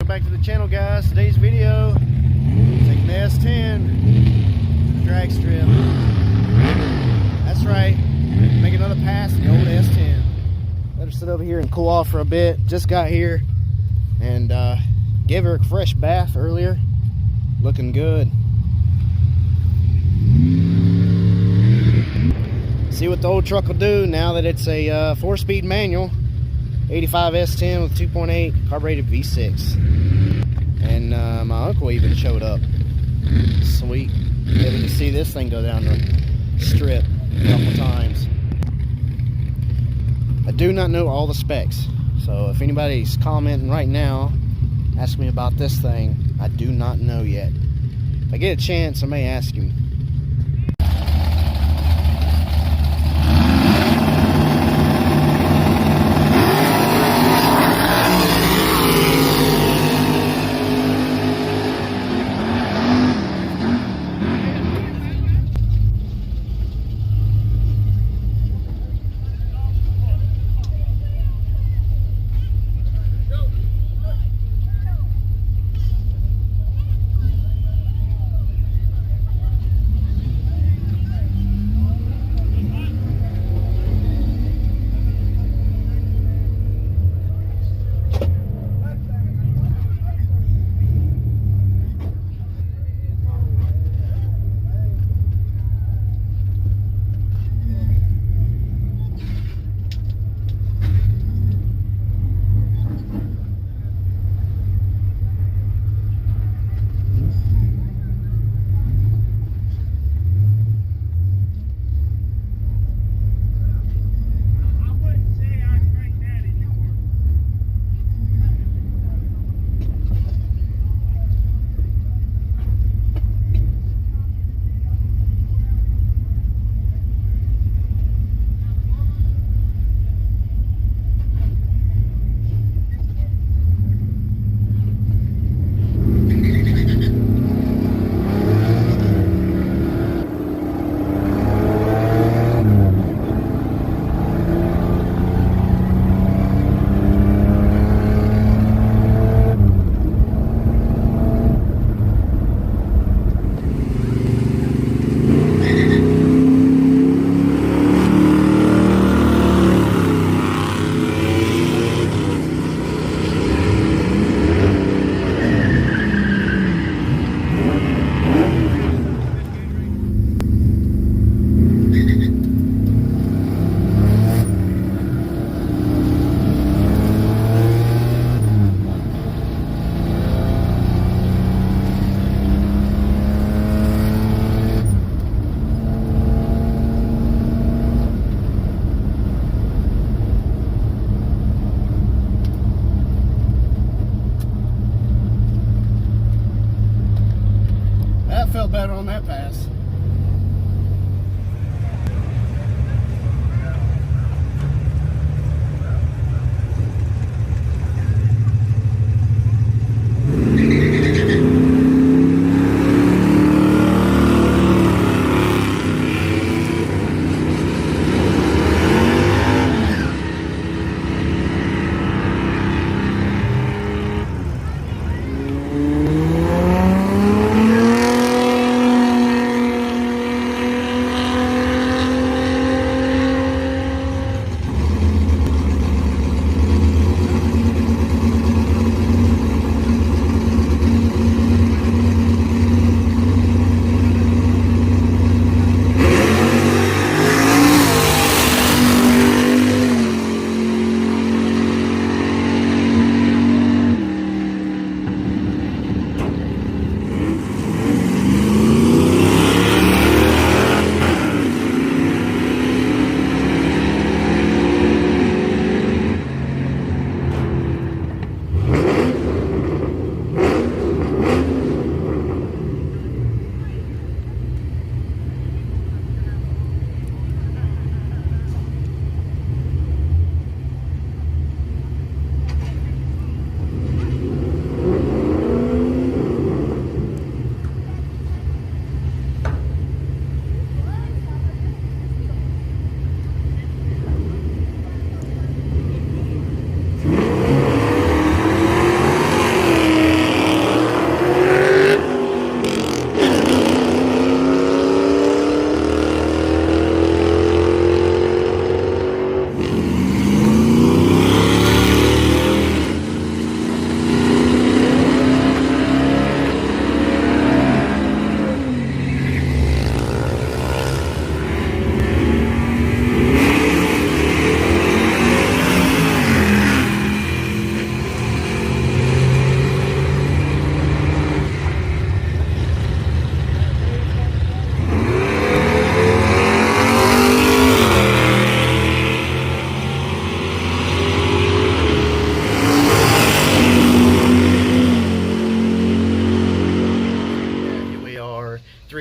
back to the channel, guys. Today's video, taking the S10 drag strip. That's right, make another pass in the old S10. Let her sit over here and cool off for a bit. Just got here and gave her a fresh bath earlier. Looking good. See what the old truck will do now that it's a 4-speed manual 85 S10 with 2.8 carbureted V6. And my uncle even showed up. Sweet. Able to see this thing go down the strip a couple times. I do not know all the specs, so if anybody's commenting right now, ask me about this thing. I do not know yet. If I get a chance, I may ask him. Felt better on that pass.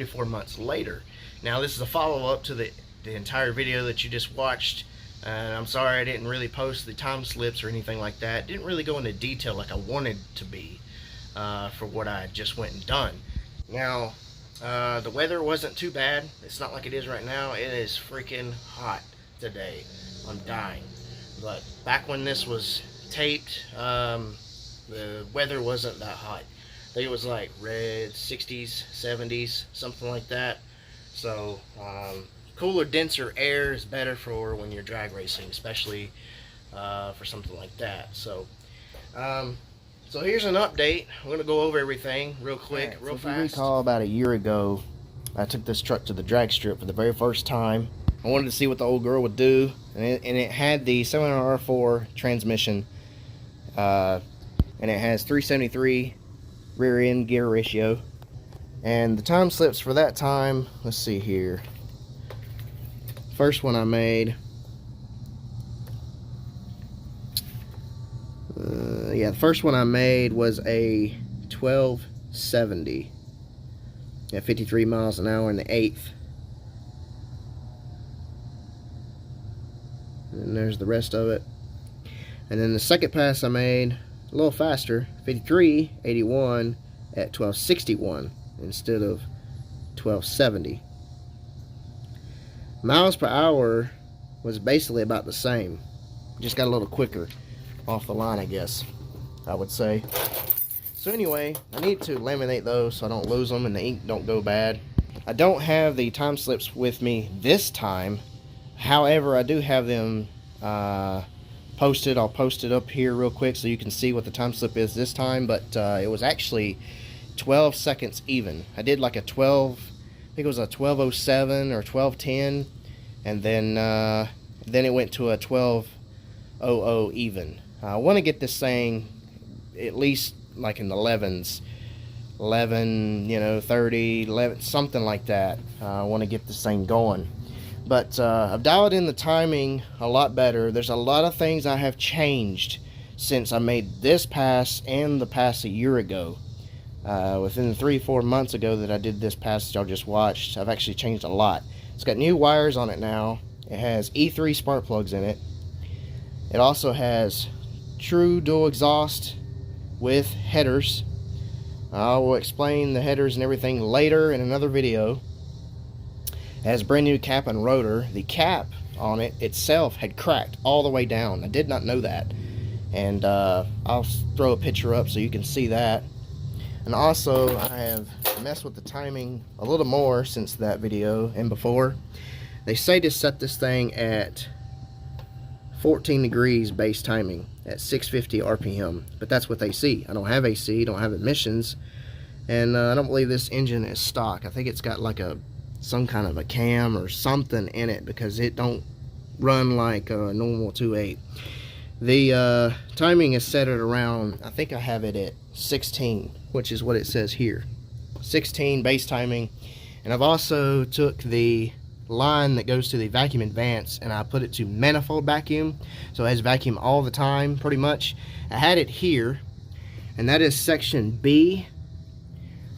to 4 months later. Now this is a follow-up to the entire video that you just watched. I'm sorry I didn't really post the time slips or anything like that. Didn't really go into detail like I wanted to be for what I just went and done. Now, the weather wasn't too bad. It's not like it is right now. It is freaking hot today. I'm dying. But back when this was taped, the weather wasn't that hot. I think it was like red 60s, 70s, something like that. So, cooler, denser air is better for when you're drag racing, especially for something like that. So, so here's an update. I'm going to go over everything real quick, right, real fast. If you recall, about a year ago, I took this truck to the drag strip for the very first time. I wanted to see what the old girl would do, and it had the 700R4 transmission, and it has 373 rear end gear ratio. And the time slips for that time, let's see here. First one I made, yeah, the first one I made was a 1270 at 53 miles an hour in the 8th. And there's the rest of it. And then the second pass I made a little faster, 5381 at 1261 instead of 1270. Miles per hour was basically about the same, just got a little quicker off the line, I guess I would say. So anyway, I need to laminate those so I don't lose them and the ink don't go bad. I don't have the time slips with me this time. However, I do have them posted. I'll post it up here real quick so you can see what the time slip is this time. But it was actually 12 seconds even. I did like a 12, I think it was a 1207 or 1210, and then it went to a 1200 even. I want to get this thing at least like in the 11s, 11, you know, 30, 11, something like that. I want to get this thing going. But I've dialed in the timing a lot better. There's a lot of things I have changed since I made this pass and the pass a year ago. Within the 3-4 months ago that I did this pass that y'all just watched, I've actually changed a lot. It's got new wires on it now. It has E3 spark plugs in it. It also has true dual exhaust with headers. I will explain the headers and everything later in another video. It has a brand new cap and rotor. The cap on it itself had cracked all the way down. I did not know that. And I'll throw a picture up so you can see that. And also, I have messed with the timing a little more since that video and before. They say to set this thing at 14 degrees base timing at 650 RPM, but that's with AC. I don't have AC, don't have emissions, and I don't believe this engine is stock. I think it's got like some kind of a cam or something in it because it don't run like a normal 2.8. The timing is set at around, I think I have it at 16, which is what it says here. 16 base timing. And I've also took the line that goes to the vacuum advance and I put it to manifold vacuum, so it has vacuum all the time pretty much. I had it here, and that is section B.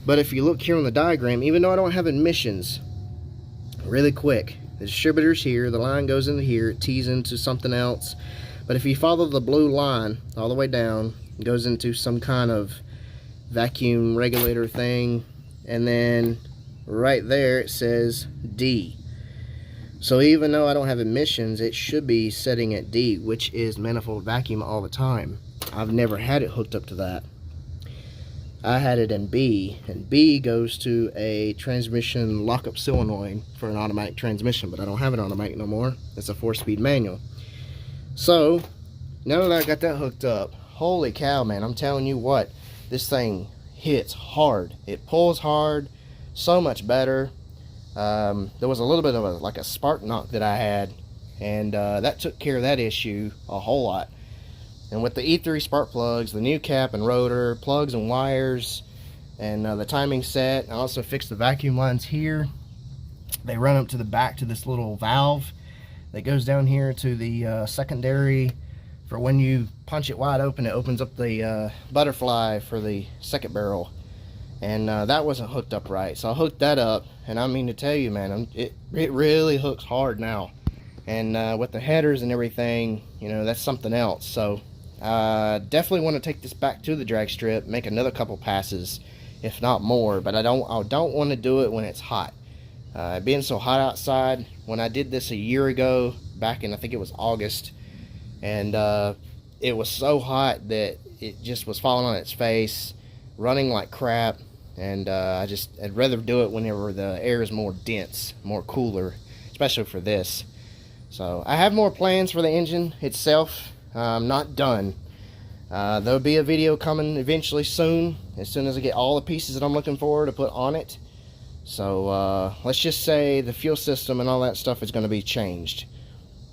But if you look here on the diagram, even though I don't have emissions, really quick, the distributor's here, the line goes into here, it tees into something else. But if you follow the blue line all the way down, it goes into some kind of vacuum regulator thing, and then right there it says D. So even though I don't have emissions, it should be setting at D, which is manifold vacuum all the time. I've never had it hooked up to that. I had it in B, and B goes to a transmission lockup solenoid for an automatic transmission, but I don't have an automatic no more. It's a 4-speed manual. So now that I got that hooked up, holy cow, man, I'm telling you what, this thing hits hard. It pulls hard, so much better. There was a little bit of like a spark knock that I had, and that took care of that issue a whole lot. And with the E3 spark plugs, the new cap and rotor, plugs and wires, and the timing set, I also fixed the vacuum lines here. They run up to the back to this little valve that goes down here to the secondary for when you punch it wide open. It opens up the butterfly for the second barrel. and that wasn't hooked up right. So I hooked that up, and I mean to tell you, man, it really hooks hard now. And with the headers and everything, you know, that's something else. So definitely want to take this back to the drag strip, make another couple passes, if not more. But I don't want to do it when it's hot. Being so hot outside, when I did this a year ago, back in, I think it was August, and it was so hot that it just was falling on its face, running like crap. And I'd rather do it whenever the air is more dense, more cooler, especially for this. So I have more plans for the engine itself. I'm not done. There'll be a video coming eventually soon as I get all the pieces that I'm looking for to put on it. So let's just say the fuel system and all that stuff is going to be changed.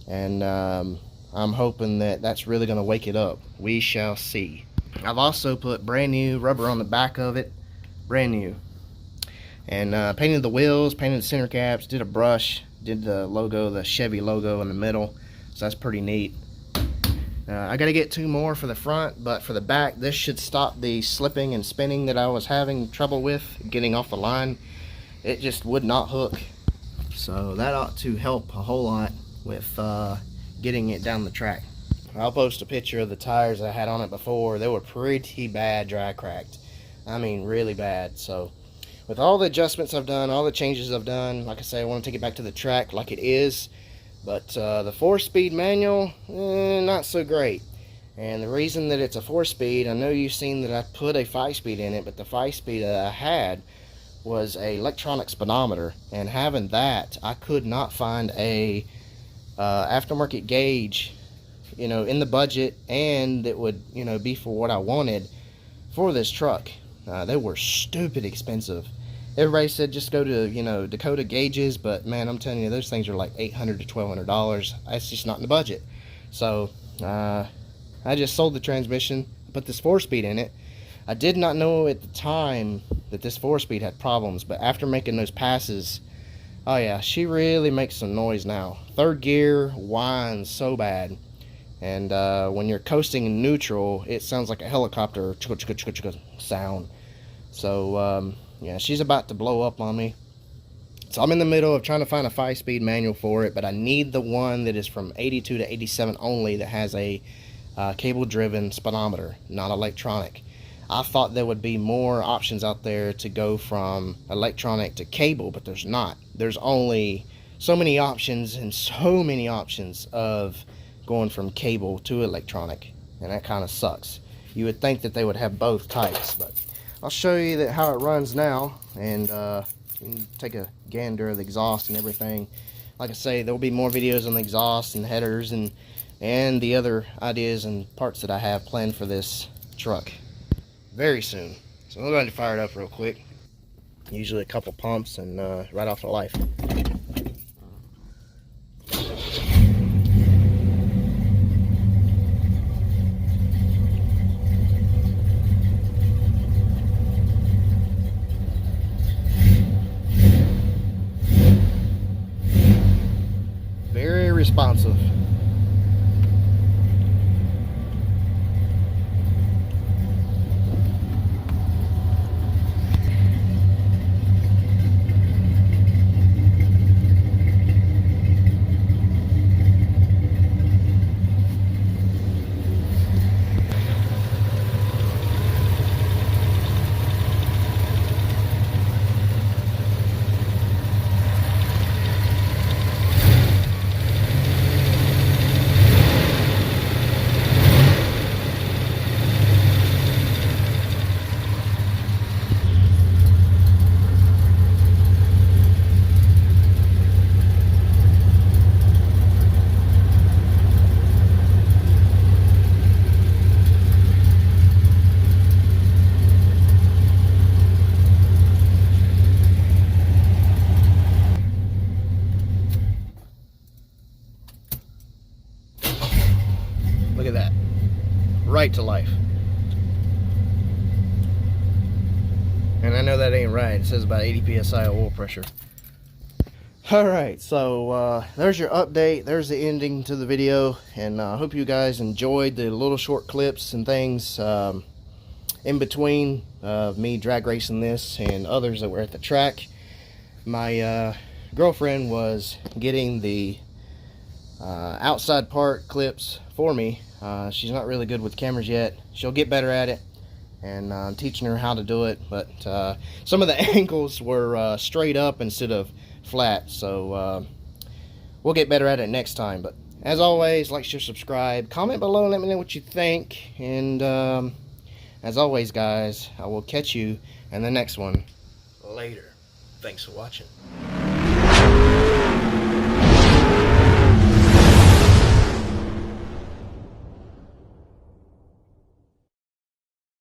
And I'm hoping that that's really going to wake it up. We shall see. I've also put brand new rubber on the back of it. Brand new. And painted the wheels, painted the center caps, did a brush. Did the logo, the Chevy logo in the middle, so that's pretty neat. I gotta get 2 more for the front, but for the back, this should stop the slipping and spinning that I was having trouble with getting off the line. It just would not hook, so that ought to help a whole lot with getting it down the track. I'll post a picture of the tires I had on it before. They were pretty bad dry cracked. I mean, really bad. So with all the adjustments I've done, all the changes I've done, like I say, I want to take it back to the track like it is. But the 4-speed manual, not so great. And the reason that it's a 4-speed, I know you've seen that I put a 5-speed in it, but the 5-speed that I had was a electronic speedometer. And having that, I could not find a aftermarket gauge, you know, in the budget, and that would, you know, be for what I wanted for this truck. They were stupid expensive. Everybody said just go to, you know, Dakota gauges, but man, I'm telling you, those things are like $800 to $1,200. That's just not in the budget. So I just sold the transmission, put this 4-speed in it. I did not know at the time that this 4-speed had problems, but after making those passes, oh yeah, she really makes some noise now. 3rd gear whines so bad. And when you're coasting in neutral, it sounds like a helicopter sound. So yeah, she's about to blow up on me. So I'm in the middle of trying to find a 5-speed manual for it, but I need the one that is from 82 to 87 only, that has a cable-driven speedometer, not electronic. I thought there would be more options out there to go from electronic to cable, but there's not. There's only so many options, and so many options of going from cable to electronic, and that kind of sucks. You would think that they would have both types, but I'll show you that how it runs now, and you can take a gander of the exhaust and everything. Like I say, there will be more videos on the exhaust and headers and the other ideas and parts that I have planned for this truck very soon. So I'm going to fire it up real quick. Usually a couple pumps and right off the life. Very responsive. Look at that. Right to life. And I know that ain't right. It says about 80 psi oil pressure. Alright, so there's your update. There's the ending to the video. And I hope you guys enjoyed the little short clips and things. in between me drag racing this and others that were at the track, my girlfriend was getting the outside part clips for me. She's not really good with cameras yet. She'll get better at it, and I'm teaching her how to do it, but some of the angles were straight up instead of flat, so we'll get better at it next time. But as always, like, share, subscribe, comment below, let me know what you think, and as always, guys, I will catch you in the next one later. Thanks for watching.